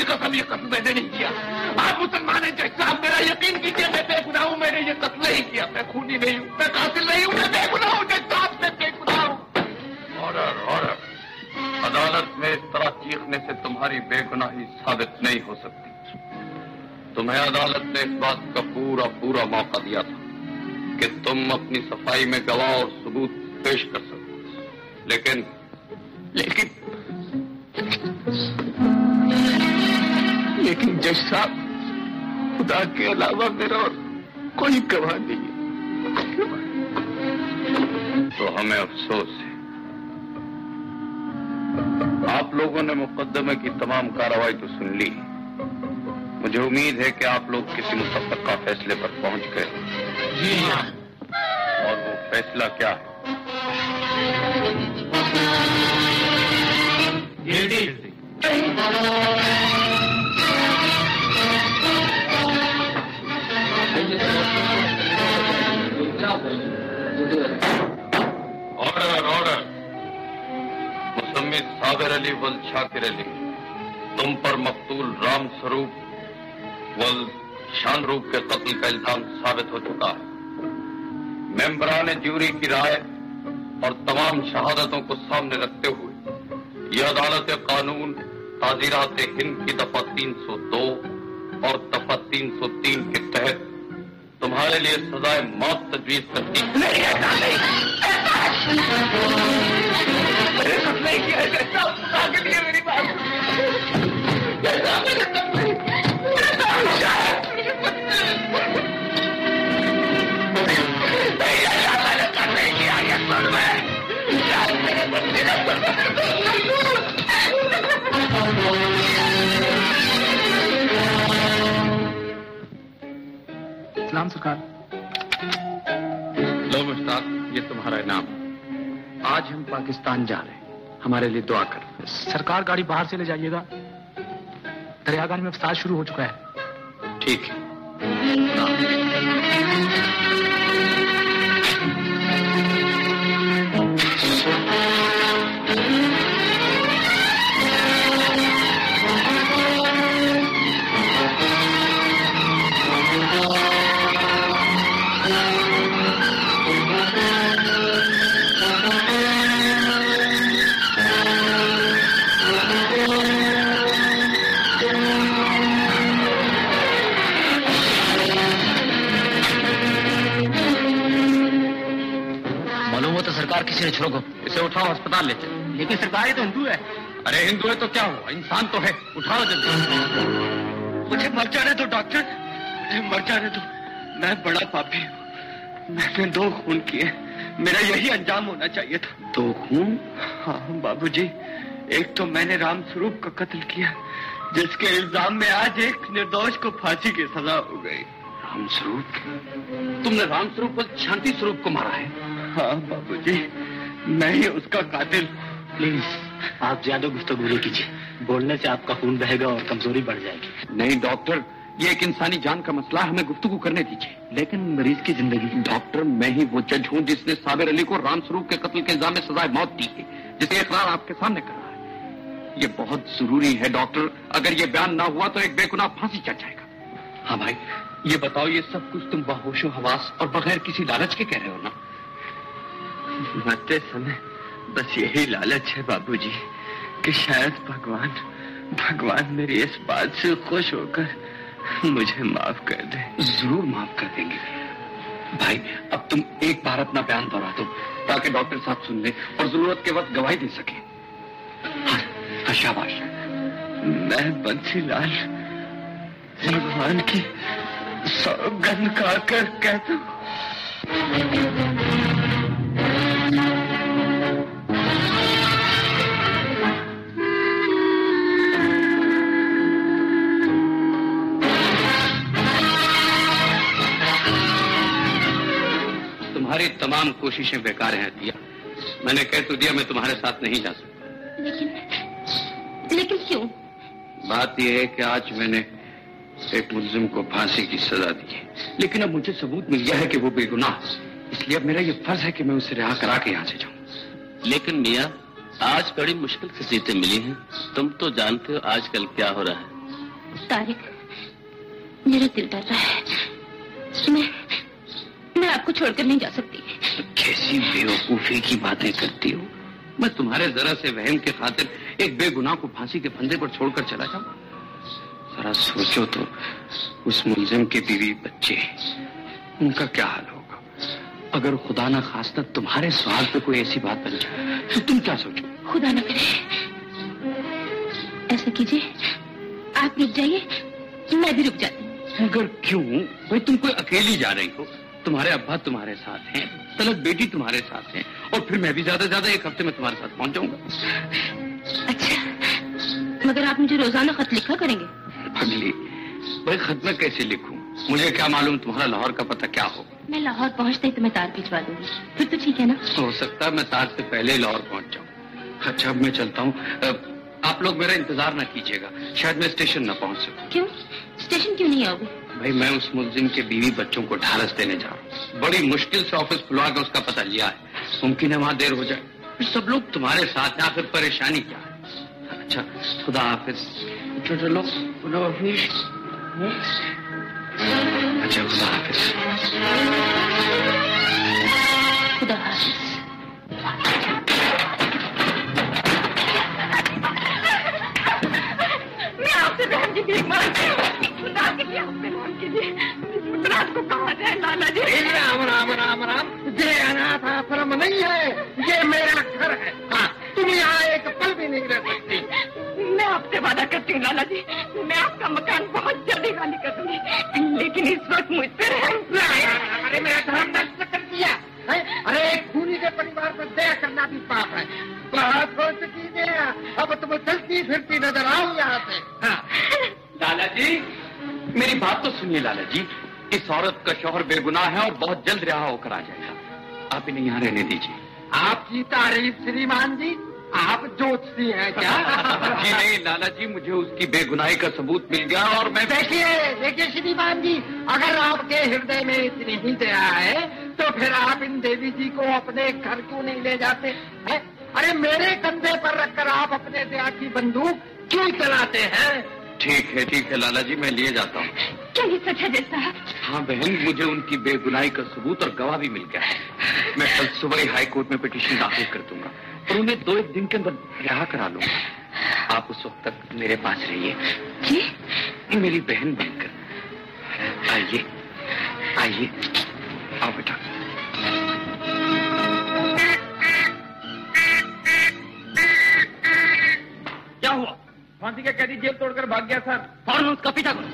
कसम ये कत्ल मैंने नहीं किया। आप मुसलमान हैं जज साहब, मेरा यकीन कीजिए मैं बेगुनाह हूँ, मैंने ये कत्ल नहीं किया, मैं खूनी नहीं हूँ, मैं कातिल नहीं हूँ, मैं बेगुनाह हूँ जज साहब, मैं बेगुनाह हूँ। ऑर्डर। अदालत में इस तरह चीखने से तुम्हारी बेगुनाही साबित नहीं हो सकती। तुम्हें अदालत ने इस बात का पूरा मौका दिया था कि तुम अपनी सफाई में गवाह और सबूत पेश कर सको, लेकिन जज साहब, खुदा के अलावा मेरा और कोई गवाह नहीं है। तो हमें अफसोस है। आप लोगों ने मुकदमे की तमाम कार्रवाई तो सुन ली। मुझे उम्मीद है कि आप लोग किसी मुतफ़्फ़क़ा फैसले पर पहुंच गए। जी हाँ। और वो फैसला क्या है? ऑर्डर। मुसम्मी साबिर अली वल शाकिर अली, तुम पर मकतूल राम स्वरूप वल शानरूप के कत्ल का इल्जाम साबित हो चुका है। मेंबरान ज्यूरी की राय और तमाम शहादतों को सामने रखते हुए यह अदालत कानून ताज़ीरात हिंद की दफा 302 और दफा 303 के तहत तुम्हारे लिए सजाए मौत तजवीज करती है। नहीं, ऐसा नहीं किया है। मेरी बात सलाम सरकार। लो मुश्ताक, ये तुम्हारा इनाम। आज हम पाकिस्तान जा रहे हैं, हमारे लिए दुआ कर। सरकार गाड़ी बाहर से ले जाइएगा, दरियागंज में फसाद शुरू हो चुका है। ठीक है। किसी ने छोड़ो, इसे उठाओ, अस्पताल ले चलो। लेकिन सरकार ये तो हिंदू है। अरे हिंदू है तो क्या हुआ, इंसान तो है। उठाओ जल्दी। मुझे मर जाने दो डॉक्टर, मुझे मर जाने दो। मैं बड़ा पापी हूँ, मैंने 2 खून किए, मेरा यही अंजाम होना चाहिए था। 2 खून? हाँ बाबूजी, एक तो मैंने राम स्वरूप का कत्ल किया, जिसके इल्जाम में आज एक निर्दोष को फांसी की सजा हो गई। राम स्वरूप? तुमने राम स्वरूप और शांति स्वरूप को मारा है? हाँ बाबूजी, मैं ही उसका कातिल। प्लीज आप ज्यादा गुफ्तगू नहीं कीजिए, बोलने से आपका खून बहेगा और कमजोरी बढ़ जाएगी। नहीं डॉक्टर, ये एक इंसानी जान का मसला, हमें गुफ्तगू करने दीजिए। लेकिन मरीज की जिंदगी। डॉक्टर, मैं ही वो जज हूँ जिसने साबिर अली को राम स्वरूप के कत्ल के इल्जाम में सजाए मौत दी है, जिसे इकरार आपके सामने कर रहा है। ये बहुत जरूरी है डॉक्टर, अगर ये बयान ना हुआ तो एक बेगुनाह फांसी चढ़ जाएगा। हाँ भाई, ये बताओ, ये सब कुछ तुम बेहोशो हवास और बगैर किसी लालच के कह रहे हो ना? मरते समय बस यही लालच है बाबूजी कि शायद भगवान मेरी इस बात से खुश होकर मुझे माफ कर दे। जरूर माफ कर देंगे भाई। अब तुम एक बार अपना बयान दोहरा दो ताकि डॉक्टर साहब सुन ले और जरूरत के वक्त गवाही दे सके। हाँ, शाबाश। मैं बंसीलाल भगवान की सौगंध खाकर कहता हूँ। तुम्हारी तमाम कोशिशें बेकार हैं दिया। मैंने कह तो दिया मैं तुम्हारे साथ नहीं जा सकता। लेकिन क्यों? बात यह है कि आज मैंने एक मुल्जिम को फांसी की सजा दी है, लेकिन अब मुझे सबूत मिल गया है कि वो बेगुनाह, इसलिए अब मेरा ये फर्ज है कि मैं उसे रिहा करा के यहाँ से जाऊँ। लेकिन मियाँ, आज बड़ी मुश्किल से सीटें मिली हैं। तुम तो जानते हो आजकल क्या हो रहा है। तारिक, मेरा दिल डर रहा है। मैं आपको छोड़कर नहीं जा सकती। कैसी बेवकूफी की बातें करती हो? मैं तुम्हारे जरा से वहम के खातिर एक बेगुनाह को फांसी के फंदे पर छोड़कर चला जाऊं? जरा सोचो तो, उस मुलजिम के बीवी बच्चे, उनका क्या हाल होगा? अगर खुदा ना खास्ता तुम्हारे स्वाद पे कोई ऐसी बात बन जाए तो तुम क्या सोचो? खुदा ना करे। ऐसा कीजिए, आप रुक जाइए, मैं भी रुक जाती हूँ। मगर क्यों भाई? तुम कोई अकेली जा रही हो, तुम्हारे अब्बा तुम्हारे साथ हैं, तलक बेटी तुम्हारे साथ हैं, और फिर मैं भी ज्यादा 1 हफ्ते में तुम्हारे साथ पहुंच जाऊंगा। अच्छा, मगर आप मुझे रोजाना खत लिखा करेंगे? पगली, भाई खत में कैसे लिखूं? मुझे क्या मालूम तुम्हारा लाहौर का पता क्या हो? मैं लाहौर पहुंचते ही तुम्हें तार भिजवा दूंगी, फिर तो ठीक है ना? हो सकता है मैं तार से पहले ही लाहौर पहुंच जाऊं। अच्छा, अब मैं चलता हूँ। आप लोग मेरा इंतजार ना कीजिएगा, शायद मैं स्टेशन ना पहुंच सकूं। क्यों? स्टेशन क्यों नहीं आओगे? भाई, मैं उस मुलजिम के बीवी बच्चों को ढालस देने जा रहा हूँ। बड़ी मुश्किल से ऑफिस खुलवा के उसका पता लिया है। मुमकिन है वहां देर हो जाए। फिर सब लोग तुम्हारे साथ हैं, आखिर परेशानी क्या है? अच्छा, खुदा हाफिज। चलो, खुदा हाफिज। अच्छा, खुदा हाफिज। खुदा हाफिज। मैं आपसे बहन की भीख मांगती हूँ, खुदा के लिए आपसे बहन के लिए। रात को कहा जाए लाला जी? राम राम राम राम, ये अनाथ आश्रम नहीं है, ये मेरा घर है। हाँ, तुम यहाँ एक पल भी नहीं रह सकती। मैं आपसे वादा करती हूँ लाला जी, मैं आपका मकान बहुत जल्दी खाली कर दूंगी, लेकिन इस वक्त मुझ पर अरे मेरा धर्म नष्ट कर दिया है? अरे एक खूनी के परिवार पर दया करना भी पाप है। बहुत हो चुकी है, अब तुम चलती फिरती नजर आओ यहाँ से। हाँ। लाला जी, मेरी बात तो सुनिए लाला जी। इस औरत का शौहर बेगुनाह है और बहुत जल्द रिहा होकर आ जाएगा। आप इन्हें यहाँ रहने दीजिए। आपकी तारीफ श्रीमान जी, आप ज्योतिषी हैं क्या? जी नहीं लाला जी, मुझे उसकी बेगुनाही का सबूत मिल गया और मैं... देखिए श्रीमान जी, अगर आपके हृदय में इतनी ही दया है तो फिर आप इन देवी जी को अपने घर क्यों नहीं ले जाते हैं? अरे मेरे कंधे पर रखकर आप अपने दया की बंदूक क्यों चलाते हैं? ठीक है लाला जी, मैं लिए जाता हूँ। क्या ये सच है जैसा? हाँ बहन, मुझे उनकी बेगुनाही का सबूत और गवाह भी मिल गया है। मैं कल सुबह ही हाई कोर्ट में पिटीशन दाखिल कर दूंगा और उन्हें 2-1 दिन के अंदर रिहा करा लूंगा। आप उस वक्त तक मेरे पास रहिए जी, मेरी बहन बनकर। आइए आइए, आओ बेटा। क्या हुआ? फांसी का कैदी जेल तोड़कर भाग गया सर। फौरन उसका पीछा करो।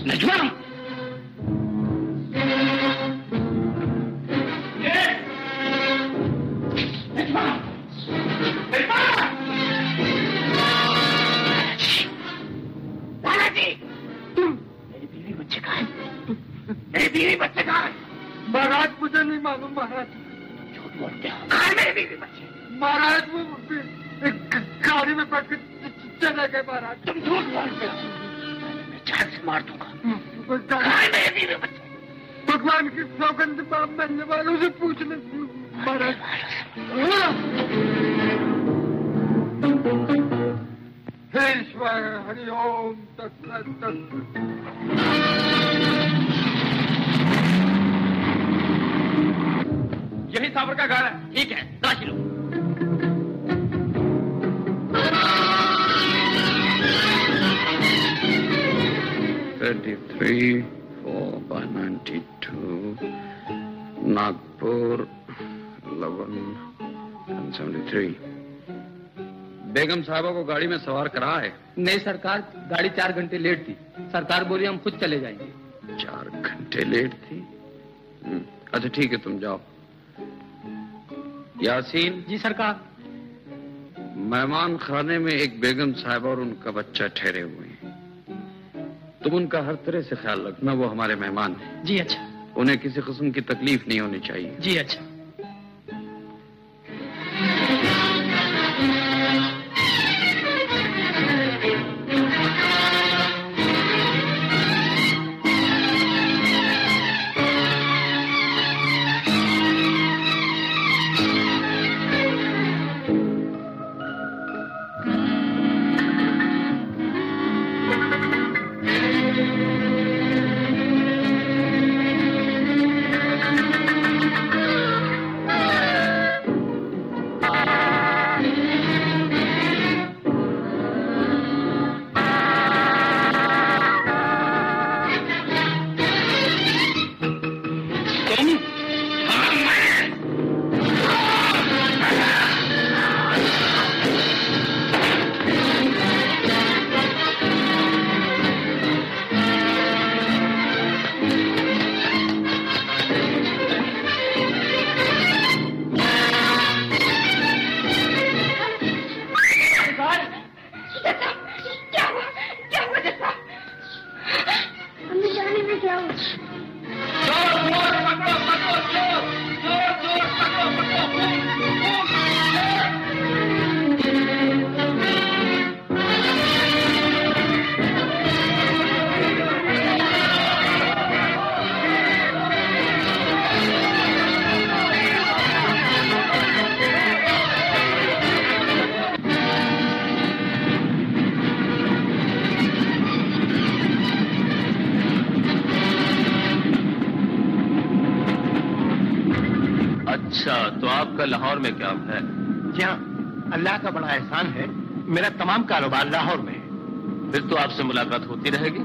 नजमा, मेरी बीवी बच्चे कहाँ हैं? महाराज मुझे नहीं मालूम महाराज। झूठ बोलते हो। कहाँ है मेरे बीवी बच्चे? महाराज वो गाड़ी में बैठ के चले गए महाराज। तुम झूठ बोलते हो, मैं जान से मार दूंगा। कहाँ है मेरे बीवी बच्चे? भगवान की सौगंध मानने वालों से पूछने महाराज। हे ईश्वर, हरिओम तत्सत। यही सावर का घर है। ठीक है, तलाशी लो। नागपुर 1173। बेगम साहबा को गाड़ी में सवार करा है? नहीं सरकार, गाड़ी 4 घंटे लेट थी। सरकार बोली हम खुद चले जाएंगे। 4 घंटे लेट थी? अच्छा ठीक है, तुम जाओ। यासीन। जी सरकार। मेहमान खाने में एक बेगम साहबा और उनका बच्चा ठहरे हुए हैं। तुम उनका हर तरह से ख्याल रखना, वो हमारे मेहमान हैं। जी अच्छा। उन्हें किसी किस्म की तकलीफ नहीं होनी चाहिए। जी अच्छा। अच्छा, तो आपका लाहौर में क्या है? जी हाँ, अल्लाह का बड़ा एहसान है, मेरा तमाम कारोबार लाहौर में है। फिर तो आपसे मुलाकात होती रहेगी,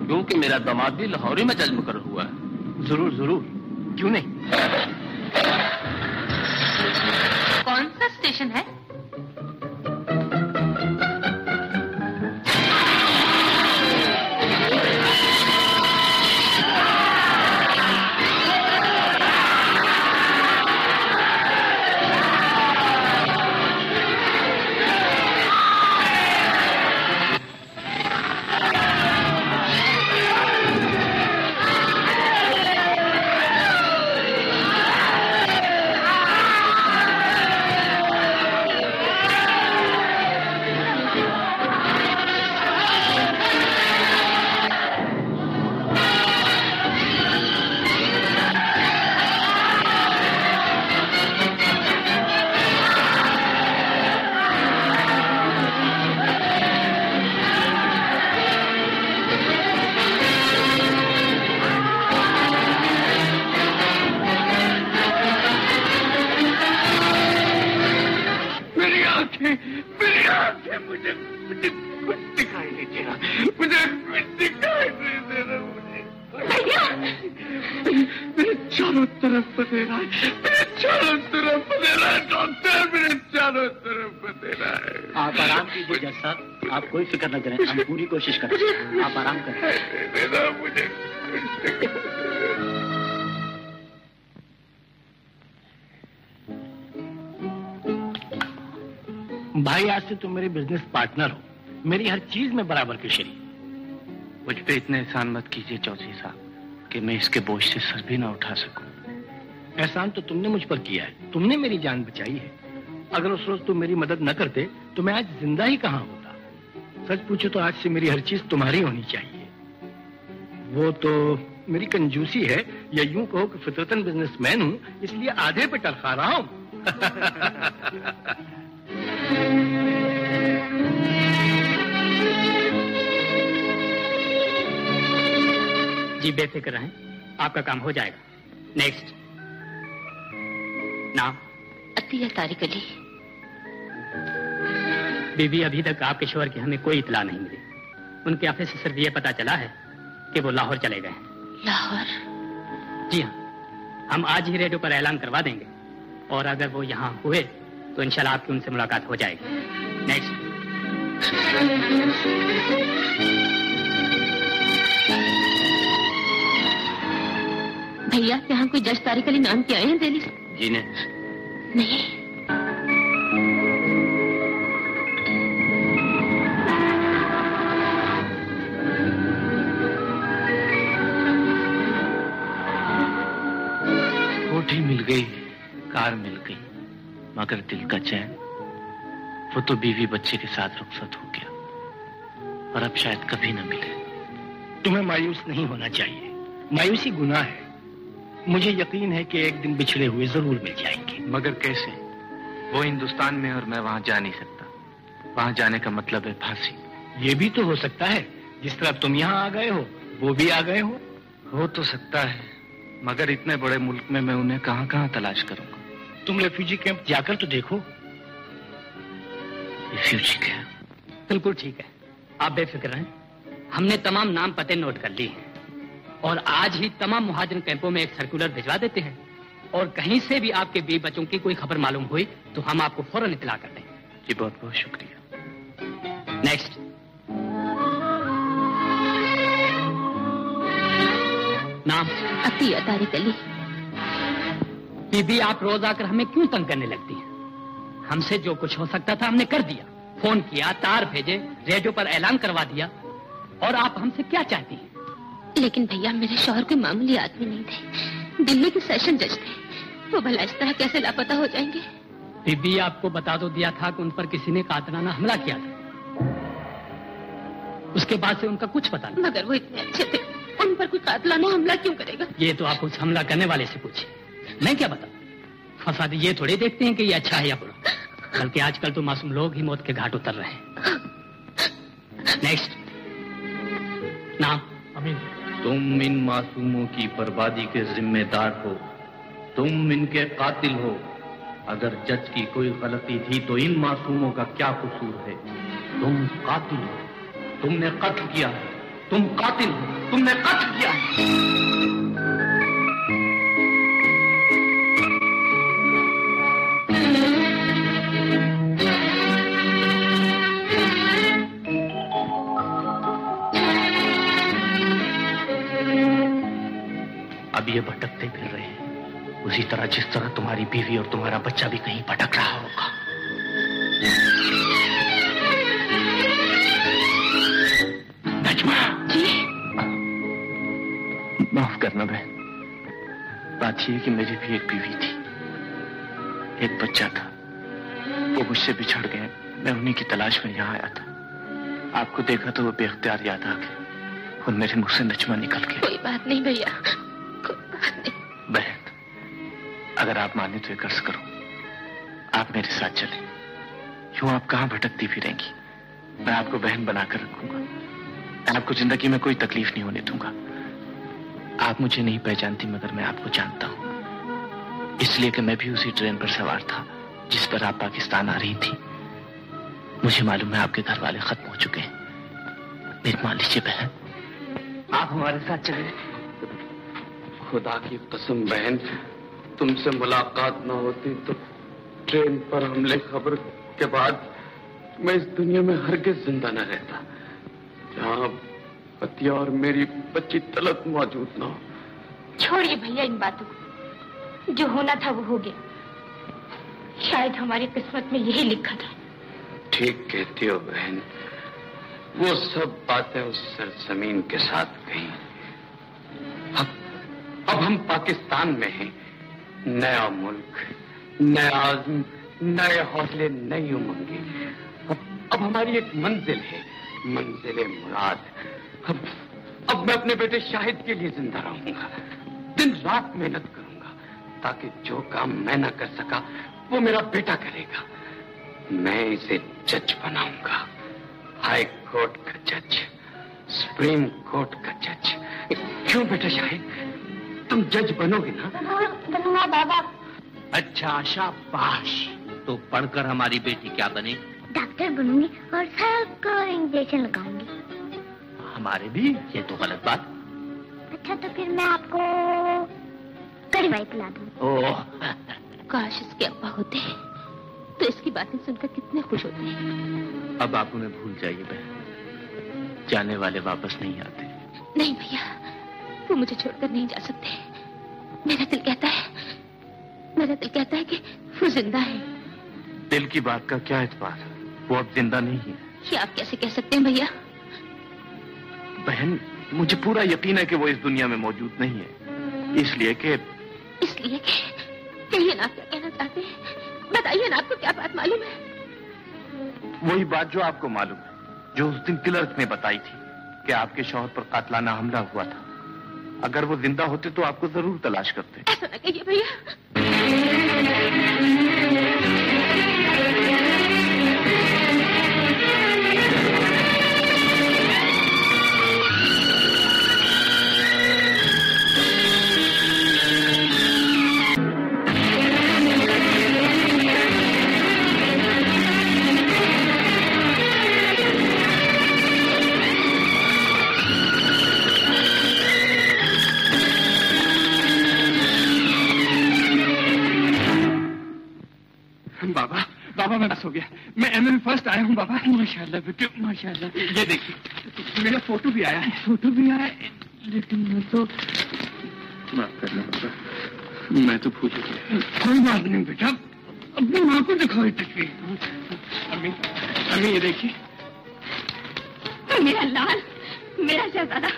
क्योंकि मेरा दामाद भी लाहौर ही में जज मुकर्रर हुआ है। जरूर जरूर, क्यों नहीं। कौन सा स्टेशन है? मुझे कुछ दिखाई नहीं दे रहा, मुझे कुछ दिखाई नहीं दे रहा। मेरे चारों तरफ बतेरा है, मेरे चारों तरफ बतेरा है डॉक्टर, मेरे चारों तरफ बतेरा है। आप आराम कीजिए जज साहब, आप कोई फिक्र न करें, हम पूरी कोशिश करें, आप आराम करें। मुझे भाई, आज से तुम मेरे बिजनेस पार्टनर हो, मेरी हर चीज में बराबर की शरीक। मुझ पे इतने एहसान मत कीजिए चौधरी साहब कि मैं इसके बोझ से सर भी ना उठा सकूं। एहसान तो तुमने मुझ पर किया है, तुमने मेरी जान बचाई है। अगर उस रोज तुम मेरी मदद न करते तो मैं आज जिंदा ही कहाँ होता। सच पूछो तो आज से मेरी हर चीज तुम्हारी होनी चाहिए। वो तो मेरी कंजूसी है, या यूं कहो कि फितरतन बिजनेसमैन हूँ, इसलिए आधे पे टरखा रहा हूँ। जी बेफिक्र रहें, आपका काम हो जाएगा। नेक्स्ट नाम? अतिया तारिक अली। बीबी, अभी तक आपके शोहर की हमें कोई इतला नहीं मिली। उनके ऑफिस से सिर्फ ये पता चला है कि वो लाहौर चले गए हैं। लाहौर? जी हाँ, हम आज ही रेडियो पर ऐलान करवा देंगे, और अगर वो यहाँ हुए तो इंशाल्लाह आपकी उनसे मुलाकात हो जाएगी। नेक्स्ट। भैया, यहाँ कोई जज तारिक अली नाम के आए हैं दिल्ली से? जी नहीं। कोठी मिल गई, कार मिल गई, मगर दिल का चैन वो तो बीवी बच्चे के साथ रुखसत हो गया, और अब शायद कभी न मिले। तुम्हें मायूस नहीं होना चाहिए, मायूसी गुनाह है। मुझे यकीन है कि एक दिन बिछड़े हुए जरूर मिल जाएंगे। मगर कैसे? वो हिंदुस्तान में और मैं वहां जा नहीं सकता। वहां जाने का मतलब है फांसी। ये भी तो हो सकता है, जिस तरह तुम यहाँ आ गए हो वो भी आ गए हो। हो तो सकता है, मगर इतने बड़े मुल्क में मैं उन्हें कहाँ कहाँ तलाश करूंगा? तुम रेफ्यूजी कैंप जाकर तो देखो। Refugee camp? बिल्कुल ठीक है, आप बेफिक्र रहें। हमने तमाम नाम पते नोट कर लिए हैं, और आज ही तमाम मुहाजिर कैंपों में एक सर्कुलर भिजवा देते हैं, और कहीं से भी आपके बीवी बच्चों की कोई खबर मालूम हुई तो हम आपको फौरन इत्तला कर देंगे। जी बहुत बहुत शुक्रिया। नेक्स्ट। नाम? अतिया तारिक अली। बीबी, आप रोज आकर हमें क्यों तंग करने लगती हैं? हमसे जो कुछ हो सकता था हमने कर दिया, फोन किया, तार भेजे, रेडियो पर ऐलान करवा दिया, और आप हमसे क्या चाहती हैं? लेकिन भैया मेरे शौहर कोई मामूली आदमी नहीं थे, दिल्ली के सेशन जज थे। वो भला इस तरह कैसे लापता हो जाएंगे? बीबी आपको बता तो दिया था कि उन पर किसी ने कातलाना हमला किया था। उसके बाद से उनका कुछ पता नहीं। मगर वो इतने अच्छे थे, उन पर कोई कातलाना हमला क्यों करेगा? ये तो आप उस हमला करने वाले से पूछिए, मैं क्या बताऊं। फसाद ये थोड़े देखते हैं कि ये अच्छा है या बुरा, बल्कि आजकल तो मासूम लोग ही मौत के घाट उतर रहे हैं। नेक्स्ट नाम। अमीन। तुम इन मासूमों की बर्बादी के जिम्मेदार हो, तुम इनके कातिल हो। अगर जज की कोई गलती थी तो इन मासूमों का क्या कसूर है? तुम कातिल हो, तुमने कत्ल किया है, तुम कातिल हो, तुमने कत्ल किया है। अब ये भटकते फिर रहे हैं, उसी तरह जिस तरह तुम्हारी बीवी और तुम्हारा बच्चा भी कहीं भटक रहा होगा। नजमा जी, माफ करना बहन, बात यह कि मेरी भी एक बीवी थी, एक बच्चा था। वो मुझसे बिछड़ गए, मैं उन्हीं की तलाश में यहाँ आया था। आपको देखा तो वो बेख्तियार याद आ गए और मेरे मुंह से नजमा निकल गया। कोई बात नहीं भैया, बहन, अगर आप माने तो एक अर्ज करो, आप मेरे साथ चलें। यूं आप कहां भटकती फिरेंगी, मैं आपको बहन बनाकर रखूंगा। आपको जिंदगी में कोई तकलीफ नहीं होने दूंगा। आप मुझे नहीं पहचानती मगर मैं आपको जानता हूं, इसलिए कि मैं भी उसी ट्रेन पर सवार था जिस पर आप पाकिस्तान आ रही थी। मुझे मालूम है आपके घर वाले खत्म हो चुके हैं। मेरी मान लीजिए बहन, आप हमारे साथ चले। खुदा की कसम बहन, तुमसे मुलाकात न होती तो ट्रेन पर हमले खबर के बाद मैं इस दुनिया में हरगिज जिंदा न रहता, जहां पति और मेरी बच्ची तलत मौजूद न हो। छोड़िए भैया इन बातों को, जो होना था वो हो गया। शायद हमारी किस्मत में यही लिखा था। ठीक कहती हो बहन, वो सब बातें उस सरजमीन के साथ गई। अब हम पाकिस्तान में हैं, नया मुल्क, नया आज़म, नए हौसले, नई उमंगे। अब हमारी एक मंजिल है, मंजिल मुराद। अब मैं अपने बेटे शाहिद के लिए जिंदा रहूंगा, दिन रात मेहनत करूंगा, ताकि जो काम मैं ना कर सका वो मेरा बेटा करेगा। मैं इसे जज बनाऊंगा, हाई कोर्ट का जज, सुप्रीम कोर्ट का जज। क्यों बेटा शाहिद, तुम जज बनोगे ना? बनूंगा बाबा। अच्छा शाबाश, तो पढ़कर हमारी बेटी क्या बने? डॉक्टर बनूंगी और सबको इंजेक्शन लगाऊंगी। हमारे भी? ये तो गलत बात। अच्छा तो फिर मैं आपको कड़ी दवाई पिला दूं। ओह काश इसके अब्बा होते तो इसकी बातें सुनकर कितने खुश होते। अब आप उन्हें भूल जाइए बहन, जाने वाले वापस नहीं आते। नहीं भैया, वो मुझे छोड़कर नहीं जा सकते। मेरा दिल कहता है कि वो जिंदा है। दिल की बात का क्या एतबार, वो अब जिंदा नहीं है। ये आप कैसे कह सकते हैं भैया? बहन, मुझे पूरा यकीन है कि वो इस दुनिया में मौजूद नहीं है, इसलिए कि कहिए ना, आप क्या कहना चाहते हैं? बताइए ना, आपको क्या बात मालूम है? वही बात जो आपको मालूम है, जो उस दिन क्लर्क ने बताई थी कि आपके शौहर पर कातलाना हमला हुआ था। अगर वो जिंदा होते तो आपको जरूर तलाश करते। ऐसा ना कहिए भैया। बाबा मैं पास हो गया, मैं एमए में फर्स्ट आया हूँ बाबा। माशाल्लाह बेटे माशाल्लाह। ये देखिए मेरा फोटो भी आया है। फोटो भी आया है, लेकिन मैं तो माफ करना बाबा, मैं तो भूल गया। कोई बात नहीं बेटा, अपनी माँ को दिखाओ तस्वीर। अम्मी ये देखिए। मेरा लाल, मेरा शहजादा,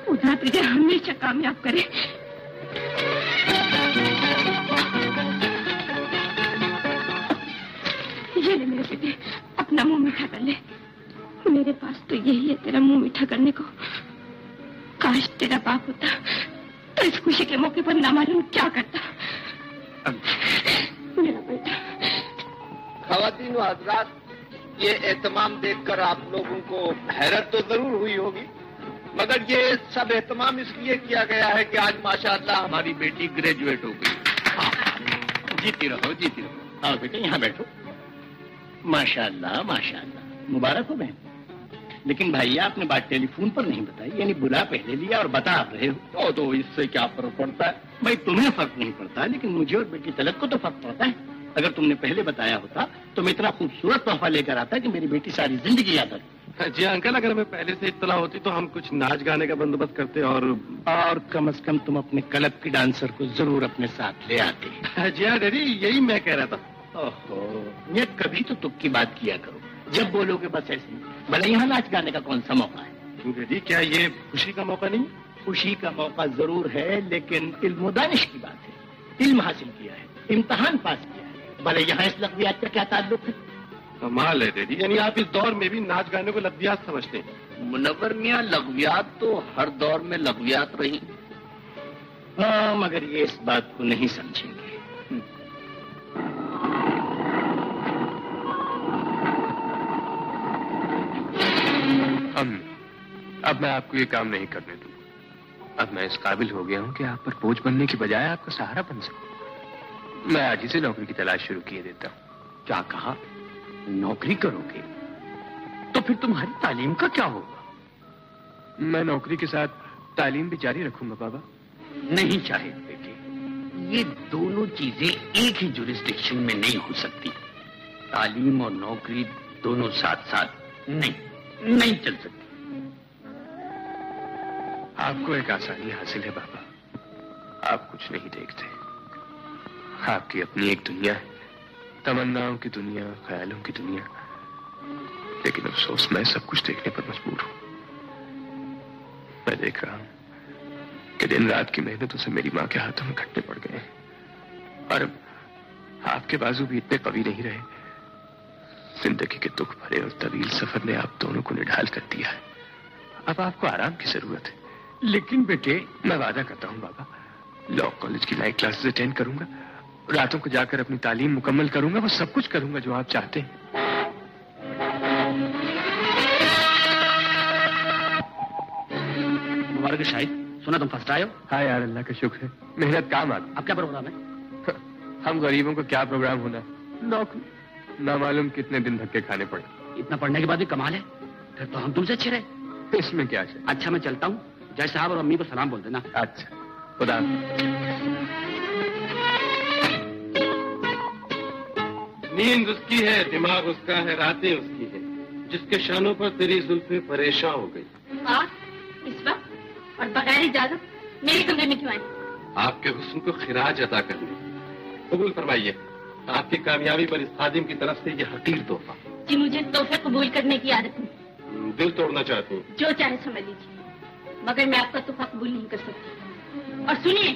खुदा तुझे हमेशा कामयाब करे। ये ले मेरे बेटे, अपना मुंह मीठा कर ले। मेरे पास तो यही है तेरा मुंह मीठा करने को। काश तेरा बाप होता तो इस खुशी के मौके पर ना मालूम क्या करता। मेरा बेटा। ख़वातीन व हज़रात, ये एहतमाम देखकर आप लोगों को हैरत तो जरूर हुई होगी, मगर ये सब एहतमाम इसलिए किया गया है कि आज माशाअल्लाह हमारी बेटी ग्रेजुएट हो गई। जीती रहो, जीती रहो। आओ बेटे, यहाँ बैठो। माशाअल्लाह, माशाअल्लाह, मुबारक हो बहन। लेकिन भैया, आपने बात टेलीफोन पर नहीं बताई, यानी बुला पहले लिया और बता आप रहे हो। तो इससे क्या फर्क पड़ता है भाई? तुम्हें फर्क नहीं पड़ता, लेकिन मुझे और बेटी तलक को तो फर्क पड़ता है। अगर तुमने पहले बताया होता तो मैं इतना खूबसूरत तोहफा लेकर आता कि मेरी बेटी सारी जिंदगी याद रखती। जी अंकल, अगर हमें पहले से इत्तला होती तो हम कुछ नाच गाने का बंदोबस्त करते और कम से कम तुम अपने क्लब की डांसर को जरूर अपने साथ ले आते। जी हाँ डैडी, यही मैं कह रहा था। ओहो, ये कभी तो तुक की बात किया करो, जब बोलोगे बस ऐसे। भले यहाँ नाच गाने का कौन सा मौका है? क्यों डैडी, क्या ये खुशी का मौका नहीं? खुशी का मौका जरूर है, लेकिन इल्म दानिश की बात है। इल्म हासिल किया है, इम्तिहान पास किया है, भले यहाँ इस लफ्जियात का क्या ताल्लुक है? कमाल है डैडी, यानी आप इस दौर में भी नाच गाने को लफ्जियात समझते हैं। मुनव्वर मियां, लग़वियात तो हर दौर में लग़वियात रही। हाँ, मगर ये इस बात को नहीं समझेंगे। अब मैं आपको ये काम नहीं करने दूंगा। अब मैं इस काबिल हो गया हूँ कि आप पर बोझ बनने की बजाय आपका सहारा बन सकूं। मैं आज ही से नौकरी की तलाश शुरू किए देता हूँ। क्या कहा? नौकरी करोगे? तो फिर तुम्हारी तालीम का क्या होगा? मैं नौकरी के साथ तालीम भी जारी रखूंगा बाबा। नहीं चाहे बेटे, ये दोनों चीजें एक ही जुरिस्डिक्शन में नहीं हो सकती। तालीम और नौकरी दोनों साथ साथ नहीं चल सकती। आपको एक आसानी हासिल है बाबा, आप कुछ नहीं देखते। आपकी अपनी एक दुनिया है, तमन्नाओं की दुनिया, ख्यालों की दुनिया। लेकिन अफसोस, मैं सब कुछ देखने पर मजबूर हूं। मैं देख रहा हूं कि दिन रात की मेहनतों से मेरी मां के हाथों में घटने पड़ गए हैं। और अब आपके बाजू भी इतने कवि नहीं रहे। जिंदगी के दुख भरे और तवील सफर ने आप दोनों को निढाल कर दिया है। अब आपको आराम की जरूरत है। लेकिन बेटे, मैं वादा करता हूं बाबा, लॉ कॉलेज की नाइट क्लासेस अटेंड करूंगा, रातों को जाकर अपनी तालीम मुकम्मल करूंगा, वो सब कुछ करूंगा जो आप चाहते हैं। मुबारक शाहिद, सुना तुम फर्स्ट आए हो? हाँ यार, अल्लाह का शुक्र है, मेहनत काम आ गई। अब क्या प्रोग्राम है? हम गरीबों को क्या प्रोग्राम होना, नौकरी। ना मालूम कितने दिन धक्के खाने पड़े। इतना पढ़ने के बाद भी कमाल है, फिर तो हम तुमसे अच्छे रहे। इसमें क्या है? अच्छा, मैं चलता हूँ। जय साहब और अम्मी को सलाम बोल देना। अच्छा, खुदा। नींद उसकी है, दिमाग उसका है, रातें उसकी है, जिसके शानों पर तेरी जुल्फें परेशान हो गई। आप इस वक्त और बगैर इजाजत मेरे कमरे में क्यों आए? आपके हुस्न को खिराज अदा करने। कबूल फरमाइए आपकी कामयाबी पर इस खादिम की तरफ से ये हकीर तोहफा। जी, मुझे तोहफे कबूल करने की आदत नहीं। दिल तोड़ना चाहती हूँ? जो चाहे समझ लीजिए, मगर मैं आपका तोहफा कबूल नहीं कर सकती। और सुनिए,